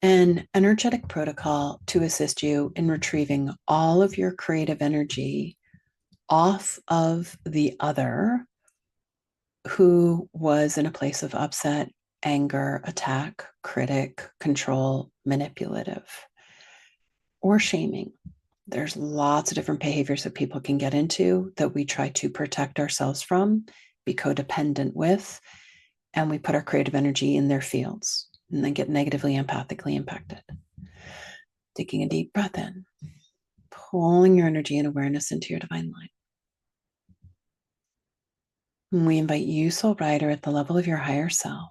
An energetic protocol to assist you in retrieving all of your creative energy off of the other who was in a place of upset, anger, attack, critic, control, manipulative, or shaming. There's lots of different behaviors that people can get into that we try to protect ourselves from, be codependent with, and we put our creative energy in their fields and then get negatively empathically impacted. Taking a deep breath in, pulling your energy and awareness into your divine light. And we invite you, soul rider, at the level of your higher self,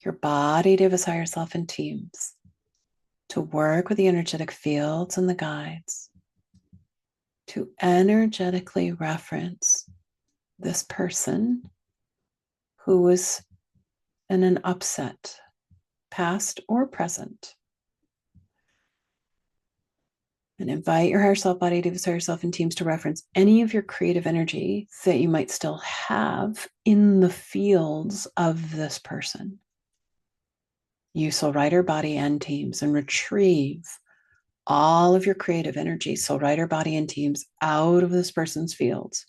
your body to his higher self in teams, to work with the energetic fields and the guides, to energetically reference this person who was in an upset, past or present. And invite your higher self body to higher self in teams to reference any of your creative energy that you might still have in the fields of this person. You soul rider body and teams and retrieve all of your creative energy, soul rider body and teams, out of this person's fields.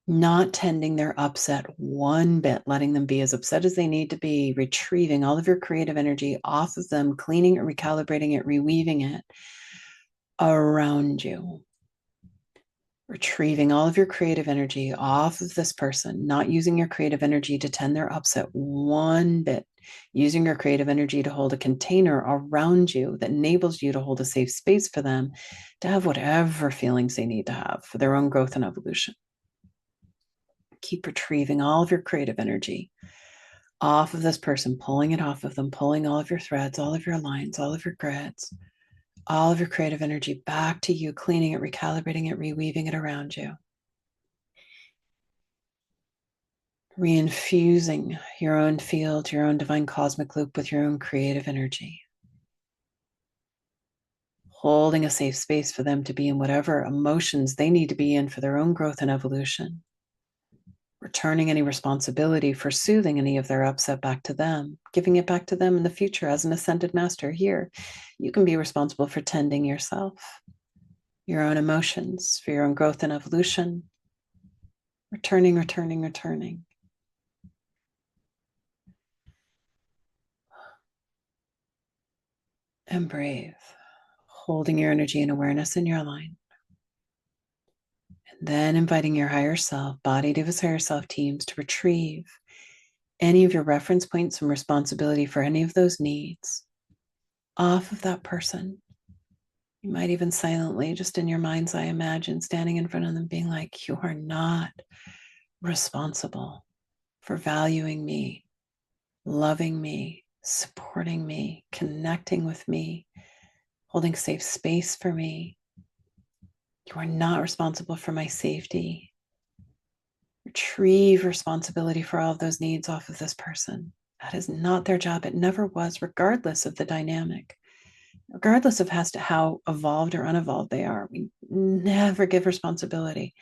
Not tending their upset one bit, letting them be as upset as they need to be, retrieving all of your creative energy off of them, cleaning it, recalibrating it, reweaving it around you. Retrieving all of your creative energy off of this person, not using your creative energy to tend their upset one bit, using your creative energy to hold a container around you that enables you to hold a safe space for them to have whatever feelings they need to have for their own growth and evolution. Keep retrieving all of your creative energy off of this person, pulling it off of them, pulling all of your threads, all of your lines, all of your grids, all of your creative energy back to you, cleaning it, recalibrating it, reweaving it around you. Reinfusing your own field, your own divine cosmic loop with your own creative energy. Holding a safe space for them to be in whatever emotions they need to be in for their own growth and evolution. Returning any responsibility for soothing any of their upset back to them, giving it back to them in the future as an ascended master. Here, you can be responsible for tending yourself, your own emotions, for your own growth and evolution. Returning, returning, returning. And breathe, holding your energy and awareness in your line. And then inviting your higher self, body to his higher self teams to retrieve any of your reference points and responsibility for any of those needs off of that person. You might even silently, just in your mind's eye, imagine standing in front of them being like, you are not responsible for valuing me, loving me, supporting me, connecting with me, holding safe space for me. You are not responsible for my safety. Retrieve responsibility for all of those needs off of this person. That is not their job. It never was, regardless of the dynamic, regardless of how evolved or unevolved they are. We never give responsibility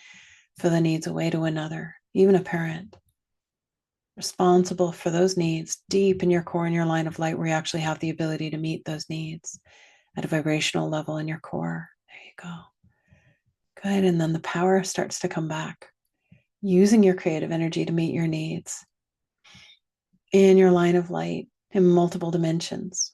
for the needs away to another, even a parent. Responsible for those needs deep in your core, in your line of light, where you actually have the ability to meet those needs at a vibrational level in your core. There you go. Good. And then the power starts to come back, using your creative energy to meet your needs in your line of light in multiple dimensions.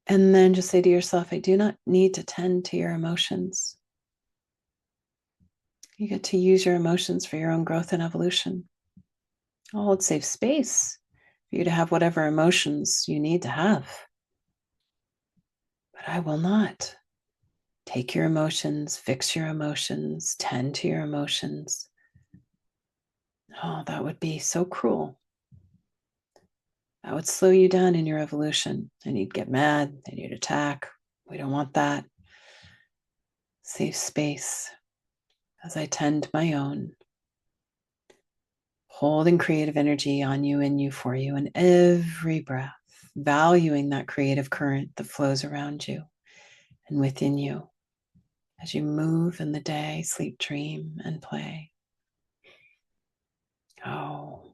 And then just say to yourself, I do not need to tend to your emotions. You get to use your emotions for your own growth and evolution. I'll hold safe space for you to have whatever emotions you need to have. But I will not take your emotions, fix your emotions, tend to your emotions. Oh, that would be so cruel. That would slow you down in your evolution, and you'd get mad and you'd attack. We don't want that. Safe space as I tend my own, holding creative energy on you, in you, for you, in every breath, valuing that creative current that flows around you and within you as you move in the day, sleep, dream, and play. Oh.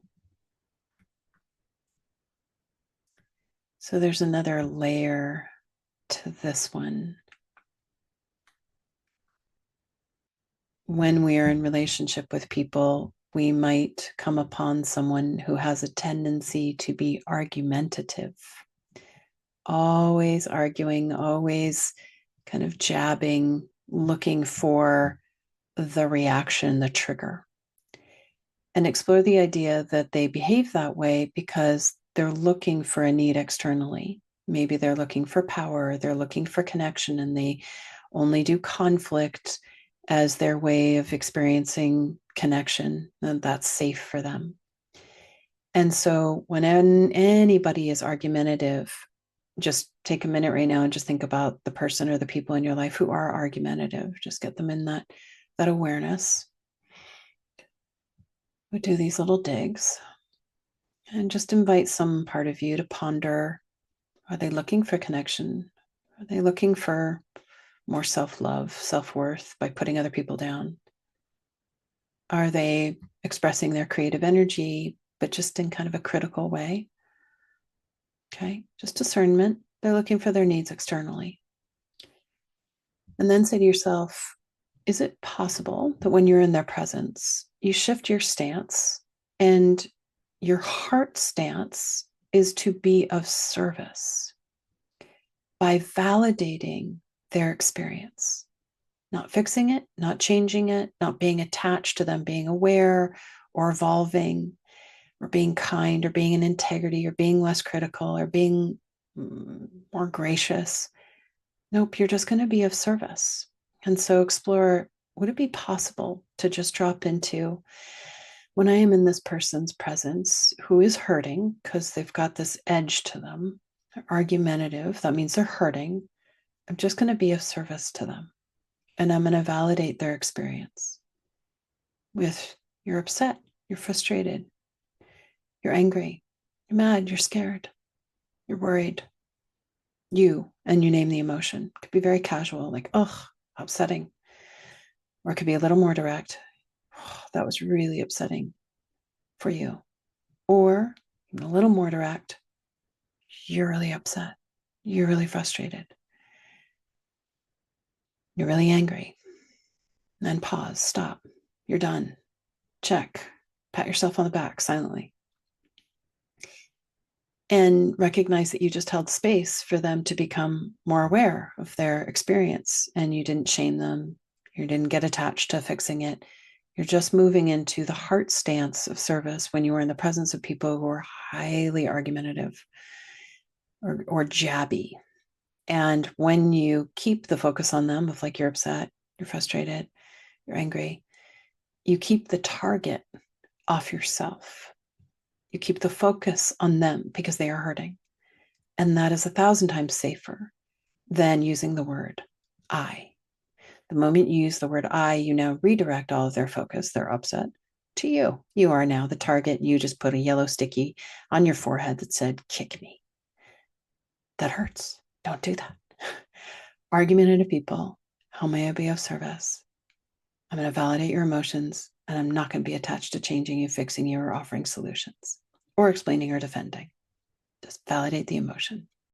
So there's another layer to this one. When we are in relationship with people, we might come upon someone who has a tendency to be argumentative, always arguing, always kind of jabbing, looking for the reaction, the trigger. And explore the idea that they behave that way because they're looking for a need externally. Maybe they're looking for power, they're looking for connection, and they only do conflict as their way of experiencing connection, and that's safe for them. And so when anybody is argumentative, just take a minute right now and just think about the person or the people in your life who are argumentative. Just get them in that awareness. We do these little digs and just invite some part of you to ponder, are they looking for connection? Are they looking for more self-love, self-worth by putting other people down? Are they expressing their creative energy, but just in kind of a critical way? Okay, just discernment. They're looking for their needs externally. And then say to yourself, is it possible that when you're in their presence, you shift your stance and your heart stance is to be of service by validating their experience, not fixing it, not changing it, not being attached to them, being aware or evolving or being kind or being in integrity or being less critical or being more gracious. Nope, you're just going to be of service. And so explore, would it be possible to just drop into, when I am in this person's presence who is hurting because they've got this edge to them, they're argumentative, that means they're hurting. I'm just going to be of service to them. And I'm going to validate their experience with, you're upset, you're frustrated, you're angry, you're mad, you're scared, you're worried. And you name the emotion. It could be very casual, like, oh, upsetting. Or it could be a little more direct. Oh, that was really upsetting for you. Or a little more direct. You're really upset. You're really frustrated. You're really angry. And then pause, stop. You're done. Check. Pat yourself on the back silently. And recognize that you just held space for them to become more aware of their experience. And you didn't shame them. You didn't get attached to fixing it. You're just moving into the heart stance of service when you are in the presence of people who are highly argumentative or jabby. And when you keep the focus on them of like, you're upset, you're frustrated, you're angry, you keep the target off yourself. You keep the focus on them because they are hurting. And that is 1,000 times safer than using the word I. The moment you use the word I, you now redirect all of their focus, their upset, to you. You are now the target. You just put a yellow sticky on your forehead that said, kick me. That hurts. Don't do that. Argumentative people, how may I be of service? I'm going to validate your emotions, and I'm not going to be attached to changing you, fixing you, or offering solutions, or explaining or defending. Just validate the emotion.